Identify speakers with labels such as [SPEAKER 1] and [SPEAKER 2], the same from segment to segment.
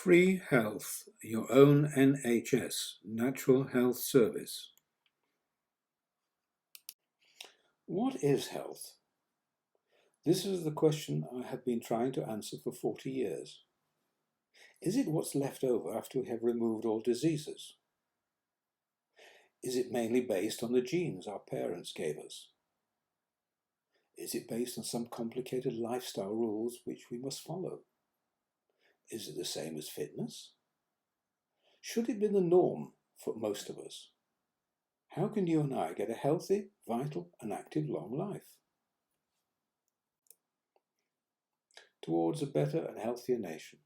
[SPEAKER 1] Free Health, your own NHS, Natural Health Service. What is health? This is the question I have been trying to answer for 40 years. Is it what's left over after we have removed all diseases? Is it mainly based on the genes our parents gave us? Is it based on some complicated lifestyle rules which we must follow? Is it the same as fitness? Should it be the norm for most of us? How can you and I get a healthy, vital, and active long life? Towards a better and healthier nation.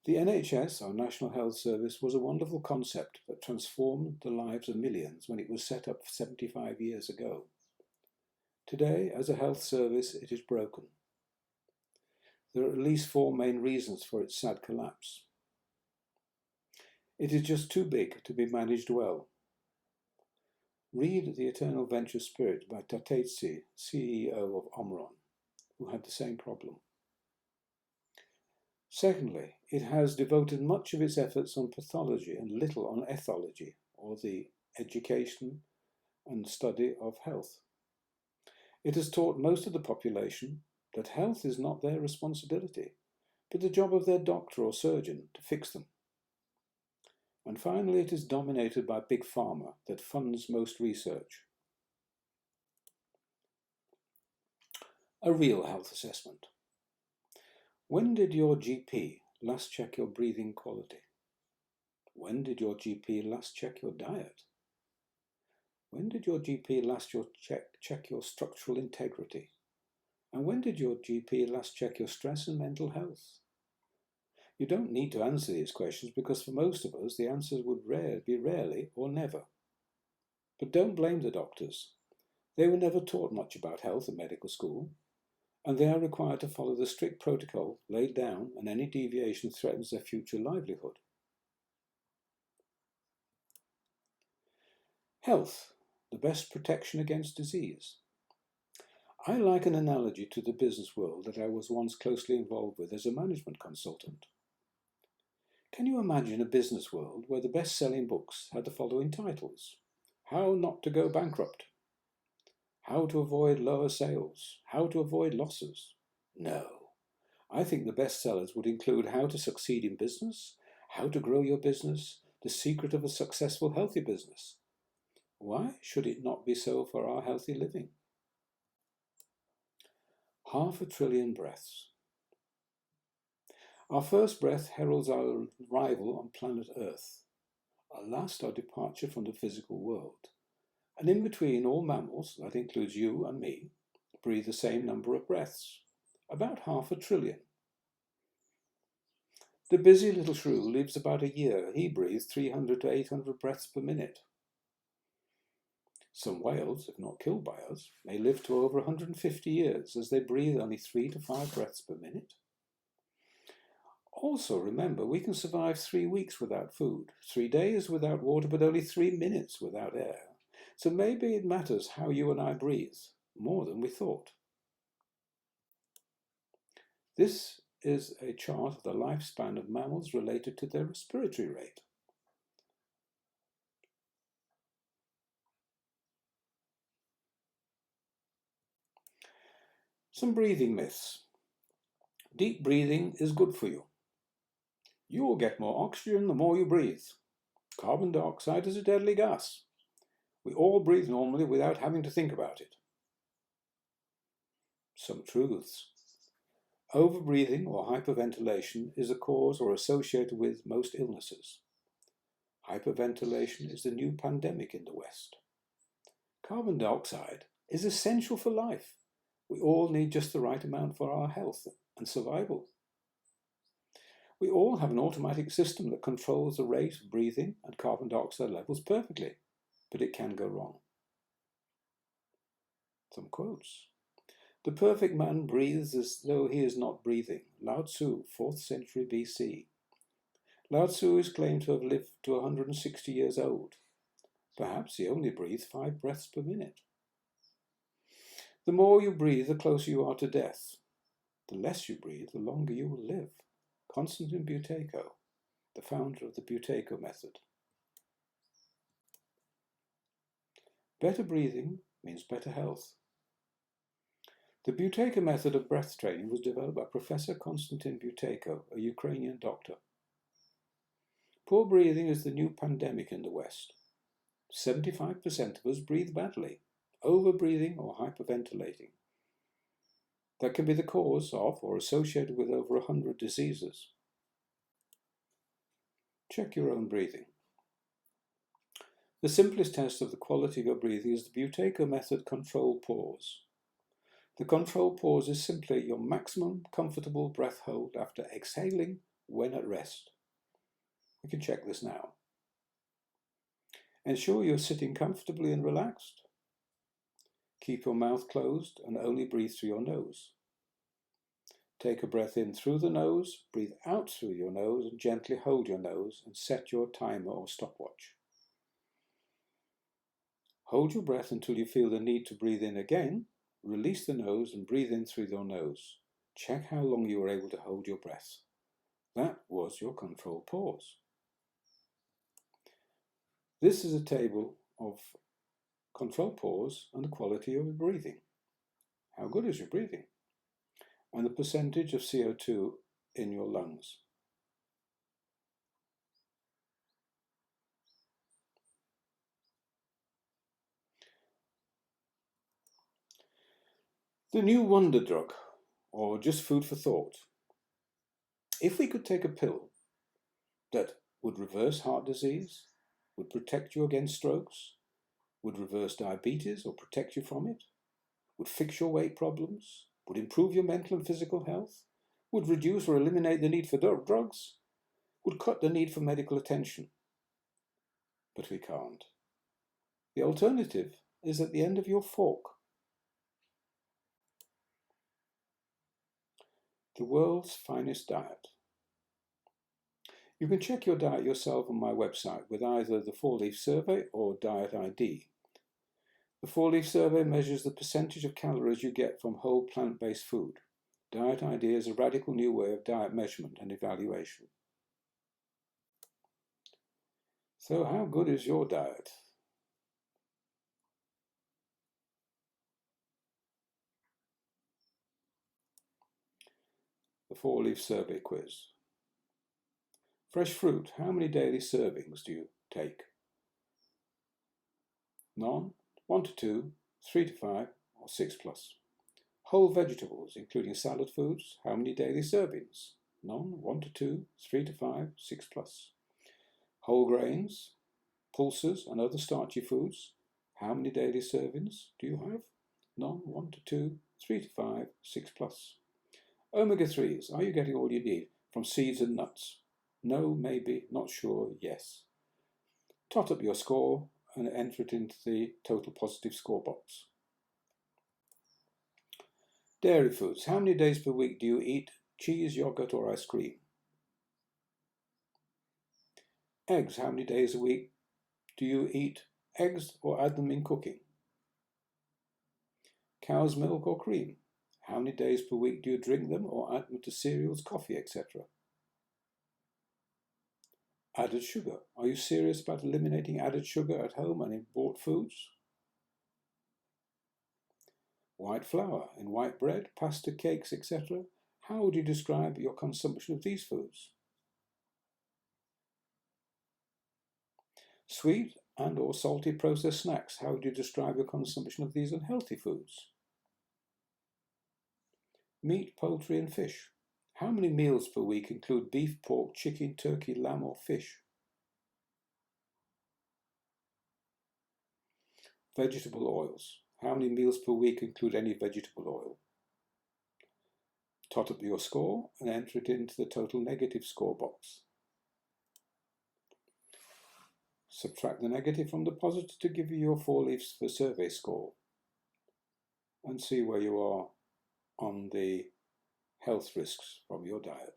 [SPEAKER 1] The NHS, our National Health Service, was a wonderful concept that transformed the lives of millions when it was set up 75 years ago. Today, as a health service, it is broken. There are at least 4 main reasons for its sad collapse. It is just too big to be managed well. Read The Eternal Venture Spirit by Tatetsi, CEO of Omron, who had the same problem. Secondly, it has devoted much of its efforts on pathology and little on ethology, or the education and study of health. It has taught most of the population that health is not their responsibility, but the job of their doctor or surgeon to fix them. And finally, it is dominated by Big Pharma that funds most research. A real health assessment. When did your GP last check your breathing quality? When did your GP last check your diet? When did your GP last check your structural integrity? And when did your GP last check your stress and mental health? You don't need to answer these questions because for most of us the answers would be rarely or never. But don't blame the doctors. They were never taught much about health at medical school, and they are required to follow the strict protocol laid down, and any deviation threatens their future livelihood. Health, the best protection against disease. I like an analogy to the business world that I was once closely involved with as a management consultant. Can you imagine a business world where the best-selling books had the following titles? How Not to Go Bankrupt, How to Avoid Lower Sales, How to Avoid Losses? No. I think the bestsellers would include How to Succeed in Business, How to Grow Your Business, The Secret of a Successful Healthy Business. Why should it not be so for our healthy living? 500 billion breaths. Our first breath heralds our arrival on planet Earth, our last our departure from the physical world. And in between, all mammals, that includes you and me, breathe the same number of breaths, about 500 billion. The busy little shrew lives about a year. He breathes 300 to 800 breaths per minute. Some whales, if not killed by us, may live to over 150 years as they breathe only 3 to 5 breaths per minute. Also remember, we can survive 3 weeks without food, 3 days without water, but only 3 minutes without air. So maybe it matters how you and I breathe, more than we thought. This is a chart of the lifespan of mammals related to their respiratory rate. Some breathing myths. Deep breathing is good for you. You will get more oxygen the more you breathe. Carbon dioxide is a deadly gas. We all breathe normally without having to think about it. Some truths. Overbreathing or hyperventilation is a cause or associated with most illnesses. Hyperventilation is the new pandemic in the West. Carbon dioxide is essential for life. We all need just the right amount for our health and survival. We all have an automatic system that controls the rate of breathing and carbon dioxide levels perfectly, but it can go wrong. Some quotes. The perfect man breathes as though he is not breathing. Lao Tzu, 4th century BC. Lao Tzu is claimed to have lived to 160 years old. Perhaps he only breathed 5 breaths per minute. The more you breathe, the closer you are to death. The less you breathe, the longer you will live. Constantine Buteyko, the founder of the Buteyko method. Better breathing means better health. The Buteyko method of breath training was developed by Professor Konstantin Buteyko, a Ukrainian doctor. Poor breathing is the new pandemic in the West. 75% of us breathe badly, over-breathing or hyperventilating. That can be the cause of or associated with over 100 diseases. Check your own breathing. The simplest test of the quality of your breathing is the Buteyko method control pause. The control pause is simply your maximum comfortable breath hold after exhaling when at rest. We can check this now. Ensure you're sitting comfortably and relaxed. Keep your mouth closed and only breathe through your nose. Take a breath in through the nose, breathe out through your nose, and gently hold your nose and set your timer or stopwatch. Hold your breath until you feel the need to breathe in again. Release the nose and breathe in through your nose. Check how long you were able to hold your breath. That was your control pause. This is a table of control pause and the quality of your breathing. How good is your breathing? And the percentage of CO2 in your lungs. The new wonder drug, or just food for thought. If we could take a pill that would reverse heart disease, would protect you against strokes, would reverse diabetes or protect you from it, would fix your weight problems, would improve your mental and physical health, would reduce or eliminate the need for drugs, would cut the need for medical attention. But we can't. The alternative is at the end of your fork. The world's finest diet. You can check your diet yourself on my website with either the 4-leaf survey or Diet ID. The 4-leaf survey measures the percentage of calories you get from whole plant-based food. Diet ID is a radical new way of diet measurement and evaluation. So how good is your diet? The 4-leaf survey quiz. Fresh fruit, how many daily servings do you take? None, 1 to 2, 3 to 5, or 6 plus. Whole vegetables, including salad foods, how many daily servings? None, 1 to 2, 3 to 5, 6 plus. Whole grains, pulses, and other starchy foods, how many daily servings do you have? None, 1 to 2, 3 to 5, 6 plus. Omega-3s, are you getting all you need from seeds and nuts? No, maybe, not sure, yes. Tot up your score and enter it into the total positive score box. Dairy foods, how many days per week do you eat cheese, yogurt, or ice cream? Eggs, how many days a week do you eat eggs or add them in cooking? Cow's milk or cream, how many days per week do you drink them or add them to cereals, coffee, etc.? Added sugar, are you serious about eliminating added sugar at home and in bought foods? White flour in white bread, pasta, cakes, etc. How would you describe your consumption of these foods? Sweet and or salty processed snacks, how would you describe your consumption of these unhealthy foods? Meat, poultry and fish. How many meals per week include beef, pork, chicken, turkey, lamb or fish? Vegetable oils. How many meals per week include any vegetable oil? Tot up your score and enter it into the total negative score box. Subtract the negative from the positive to give you your 4-leaf survey score and see where you are on the health risks from your diet.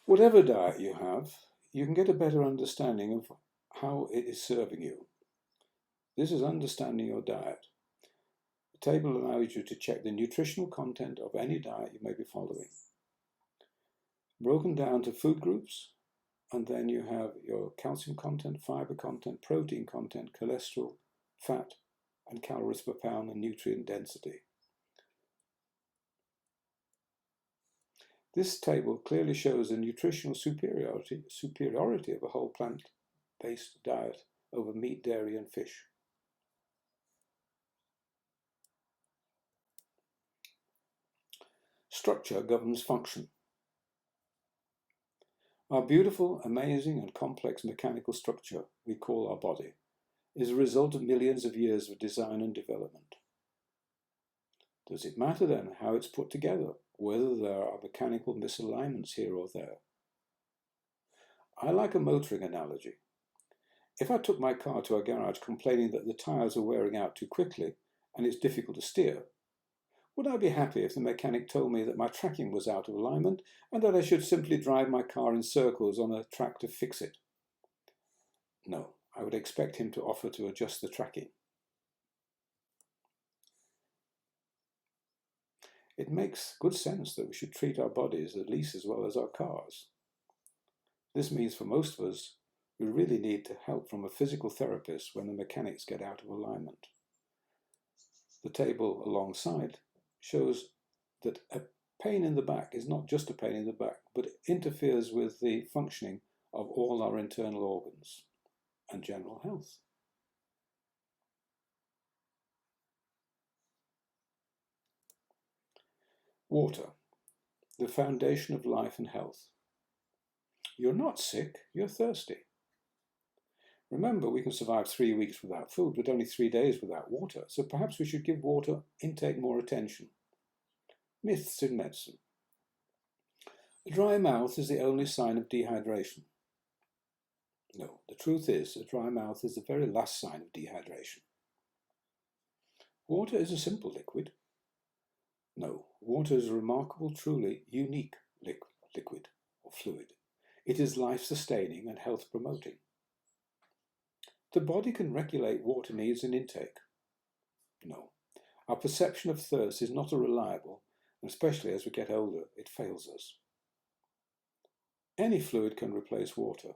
[SPEAKER 1] Whatever diet you have, you can get a better understanding of how it is serving you. This is understanding your diet. The table allows you to check the nutritional content of any diet you may be following. Broken down to food groups, and then you have your calcium content, fiber content, protein content, cholesterol, fat, and calories per pound, and nutrient density. This table clearly shows the nutritional superiority of a whole plant-based diet over meat, dairy, and fish. Structure governs function. Our beautiful, amazing, and complex mechanical structure we call our body is a result of millions of years of design and development. Does it matter then how it's put together, whether there are mechanical misalignments here or there? I like a motoring analogy. If I took my car to a garage complaining that the tyres are wearing out too quickly and it's difficult to steer, would I be happy if the mechanic told me that my tracking was out of alignment and that I should simply drive my car in circles on a track to fix it? No, I would expect him to offer to adjust the tracking. It makes good sense that we should treat our bodies at least as well as our cars. This means for most of us, we really need help from a physical therapist when the mechanics get out of alignment. The table alongside shows that a pain in the back is not just a pain in the back, but it interferes with the functioning of all our internal organs and general health. Water, the foundation of life and health. You're not sick, you're thirsty. Remember, we can survive 3 weeks without food, but only 3 days without water, so perhaps we should give water intake more attention. Myths in medicine. A dry mouth is the only sign of dehydration. No, the truth is, a dry mouth is the very last sign of dehydration. Water is a simple liquid. No, water is a remarkable, truly unique liquid or fluid. It is life-sustaining and health-promoting. The body can regulate water needs and intake. No, our perception of thirst is not reliable, and especially as we get older, it fails us. Any fluid can replace water.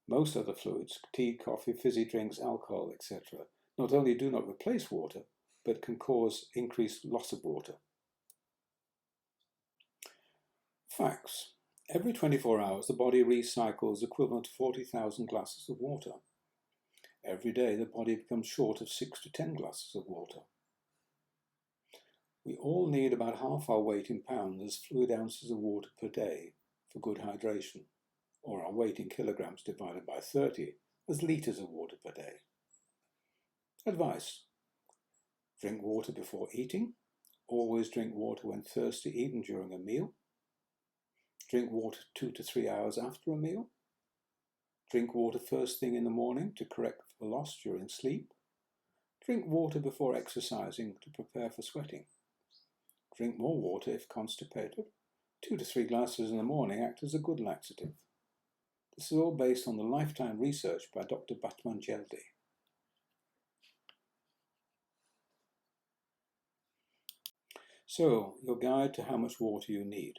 [SPEAKER 1] Most other fluids, tea, coffee, fizzy drinks, alcohol, etc., not only do not replace water, but can cause increased loss of water. Facts. Every 24 hours, the body recycles equivalent to 40,000 glasses of water. Every day, the body becomes short of 6 to 10 glasses of water. We all need about half our weight in pounds as fluid ounces of water per day for good hydration, or our weight in kilograms divided by 30 as litres of water per day. Advice. Drink water before eating. Always drink water when thirsty, even during a meal. Drink water 2 to 3 hours after a meal. Drink water first thing in the morning to correct the loss during sleep. Drink water before exercising to prepare for sweating. Drink more water if constipated. 2 to 3 glasses in the morning act as a good laxative. This is all based on the lifetime research by Dr. Batman Jeldi. So, your guide to how much water you need.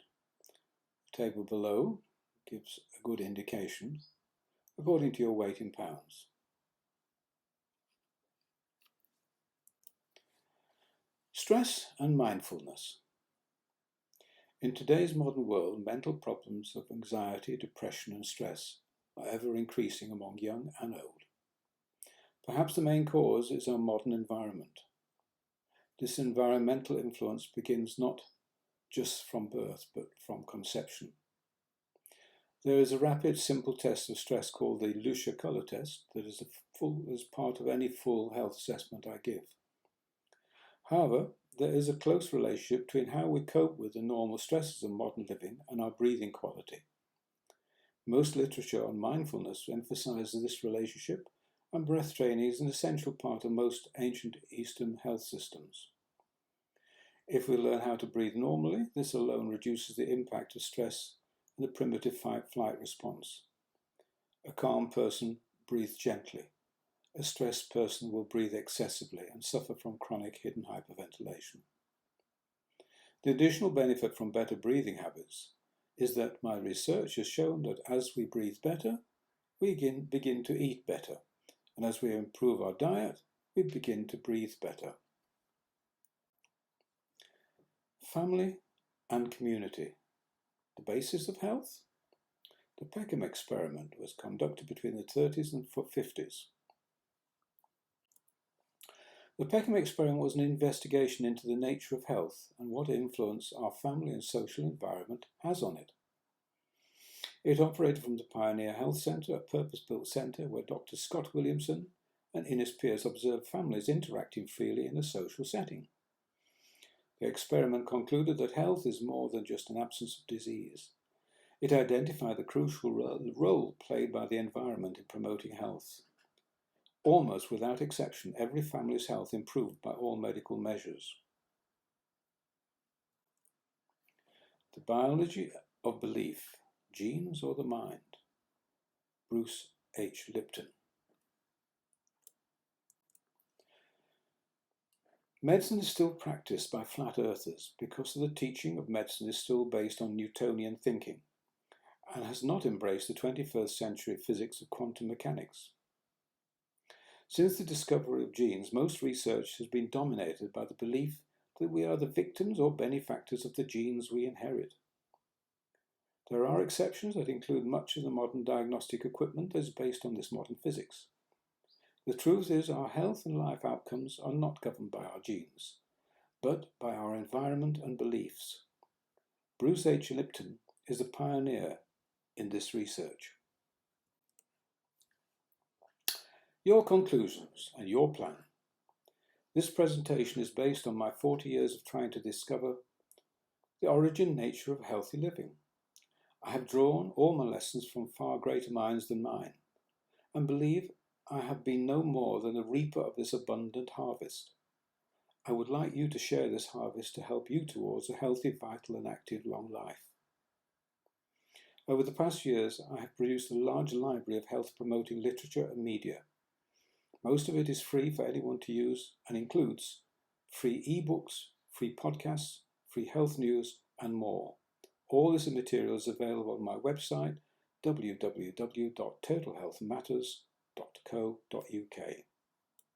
[SPEAKER 1] The table below gives a good indication according to your weight in pounds. Stress and mindfulness. In today's modern world, mental problems of anxiety, depression, and stress are ever increasing among young and old. Perhaps the main cause is our modern environment. This environmental influence begins not just from birth, but from conception. There is a rapid, simple test of stress called the Lucia Color Test that is part of any full health assessment I give. However, there is a close relationship between how we cope with the normal stresses of modern living and our breathing quality. Most literature on mindfulness emphasizes this relationship, and breath training is an essential part of most ancient Eastern health systems. If we learn how to breathe normally, this alone reduces the impact of stress and the primitive fight-flight response. A calm person breathes gently. A stressed person will breathe excessively and suffer from chronic hidden hyperventilation. The additional benefit from better breathing habits is that my research has shown that as we breathe better, we begin to eat better, and as we improve our diet, we begin to breathe better. Family and community. The basis of health? The Peckham experiment was conducted between the 30s and 50s. The Peckham experiment was an investigation into the nature of health and what influence our family and social environment has on it. It operated from the Pioneer Health Centre, a purpose-built centre where Dr. Scott Williamson and Innes Pierce observed families interacting freely in a social setting. The experiment concluded that health is more than just an absence of disease. It identified the crucial role played by the environment in promoting health. Almost without exception, every family's health improved by all medical measures. The biology of belief, genes or the mind? Bruce H. Lipton. Medicine is still practiced by flat earthers because the teaching of medicine is still based on Newtonian thinking and has not embraced the 21st century physics of quantum mechanics. Since the discovery of genes, most research has been dominated by the belief that we are the victims or benefactors of the genes we inherit. There are exceptions that include much of the modern diagnostic equipment that is based on this modern physics. The truth is our health and life outcomes are not governed by our genes, but by our environment and beliefs. Bruce H. Lipton is a pioneer in this research. Your conclusions and your plan. This presentation is based on my 40 years of trying to discover the origin nature of healthy living. I have drawn all my lessons from far greater minds than mine, and believe I have been no more than a reaper of this abundant harvest. I would like you to share this harvest to help you towards a healthy, vital and active long life. Over the past years, I have produced a large library of health-promoting literature and media. Most of it is free for anyone to use and includes free ebooks, free podcasts, free health news, and more. All this material is available on my website, www.totalhealthmatters.co.uk.